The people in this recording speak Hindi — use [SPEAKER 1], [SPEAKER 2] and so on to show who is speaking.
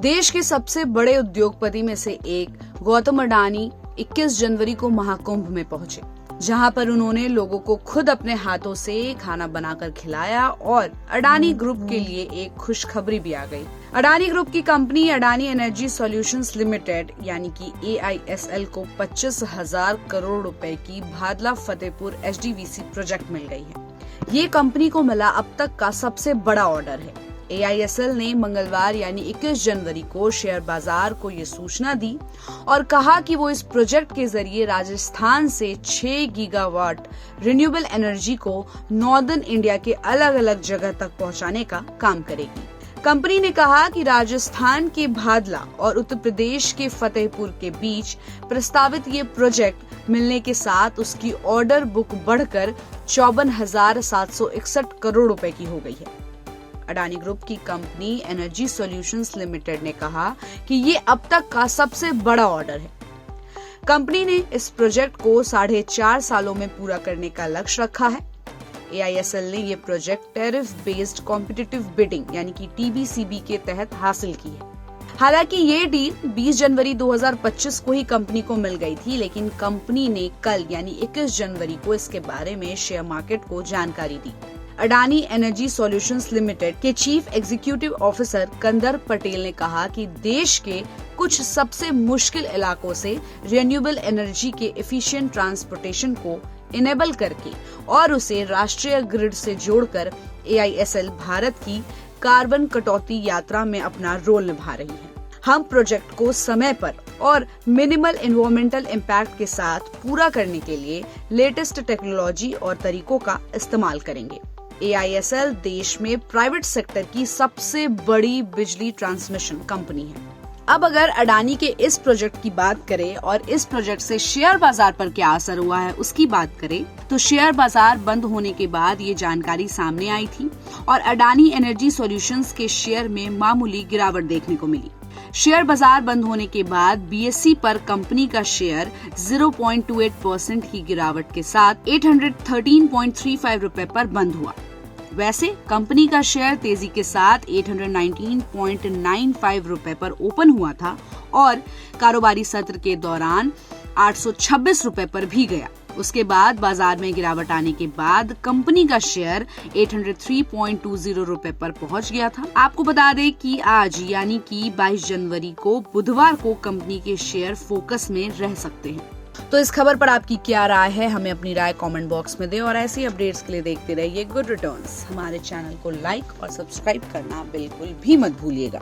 [SPEAKER 1] देश के सबसे बड़े उद्योगपति में से एक गौतम अडानी 21 जनवरी को महाकुंभ में पहुंचे, जहां पर उन्होंने लोगों को खुद अपने हाथों से खाना बनाकर खिलाया और अडानी ग्रुप के लिए एक खुशखबरी भी आ गई। अडानी ग्रुप की company Adani energy solutions limited यानी कि AISL को 25,000 करोड़ रुपए की भादला फतेहपुर HDVC प्रोजेक्ट मिल गई है। ये कंपनी को मिला अब तक का सबसे बड़ा ऑर्डर है। AISL ने मंगलवार यानी 21 जनवरी को शेयर बाजार को ये सूचना दी और कहा कि वो इस प्रोजेक्ट के जरिए राजस्थान से 6 गीगावाट रिन्यूएबल एनर्जी को नॉर्दर्न इंडिया के अलग अलग जगह तक पहुंचाने का काम करेगी। कंपनी ने कहा कि राजस्थान के भादला और उत्तर प्रदेश के फतेहपुर के बीच प्रस्तावित ये प्रोजेक्ट मिलने के साथ उसकी ऑर्डर बुक बढ़कर 54,761 करोड़ रुपए की हो गई है। अडानी ग्रुप की कंपनी एनर्जी सॉल्यूशंस लिमिटेड ने कहा कि ये अब तक का सबसे बड़ा ऑर्डर है। कंपनी ने इस प्रोजेक्ट को 4.5 सालों में पूरा करने का लक्ष्य रखा है। AISL ने ये project tariff based competitive bidding यानी कि TBCB के तहत हासिल की है। हालांकि ये डील 20 जनवरी 2025 को ही कंपनी को मिल गई थी, लेकिन कंपनी ने कल यानी 21 जनवरी को इसके बारे में शेयर मार्केट को जानकारी दी। अडानी एनर्जी सॉल्यूशंस लिमिटेड के chief executive officer Kandar Patel ने कहा कि देश के कुछ सबसे मुश्किल इलाकों से रिन्यूएबल एनर्जी के एफिशिएंट ट्रांसपोर्टेशन को इनेबल करके और उसे राष्ट्रीय ग्रिड से जोड़कर AISL भारत की कार्बन कटौती यात्रा में अपना रोल निभा रही है। हम प्रोजेक्ट को समय पर और मिनिमल एनवायरमेंटल इम्पैक्ट के साथ पूरा करने के लिए लेटेस्ट टेक्नोलॉजी और तरीकों का इस्तेमाल करेंगे। AISL देश में प्राइवेट सेक्टर की सबसे बड़ी बिजली ट्रांसमिशन कंपनी है। अब अगर अडानी के इस प्रोजेक्ट की बात करें और इस प्रोजेक्ट से शेयर बाजार पर क्या असर हुआ है उसकी बात करें तो शेयर बाजार बंद होने के बाद ये जानकारी सामने आई थी और अडानी एनर्जी सॉल्यूशंस के शेयर में मामूली गिरावट देखने को मिली। शेयर बाजार बंद होने के बाद BSE पर कंपनी का शेयर 0.28% की गिरावट के साथ 813.35 रुपए पर बंद हुआ। वैसे कंपनी का शेयर तेजी के साथ 819.95 रुपए पर ओपन हुआ था और कारोबारी सत्र के दौरान 826 रुपए पर भी गया। उसके बाद बाजार में गिरावट आने के बाद कंपनी का शेयर 803.20 रुपए पर पहुंच गया था। आपको बता दें कि आज यानी कि 22 जनवरी को बुधवार को कंपनी के शेयर फोकस में रह सकते हैं। तो इस खबर पर आपकी क्या राय है, हमें अपनी राय कमेंट बॉक्स में दें और ऐसी अपडेट्स के लिए देखते रहिए गुड रिटर्न्स। हमारे चैनल को लाइक और सब्सक्राइब करना बिल्कुल भी मत भूलिएगा।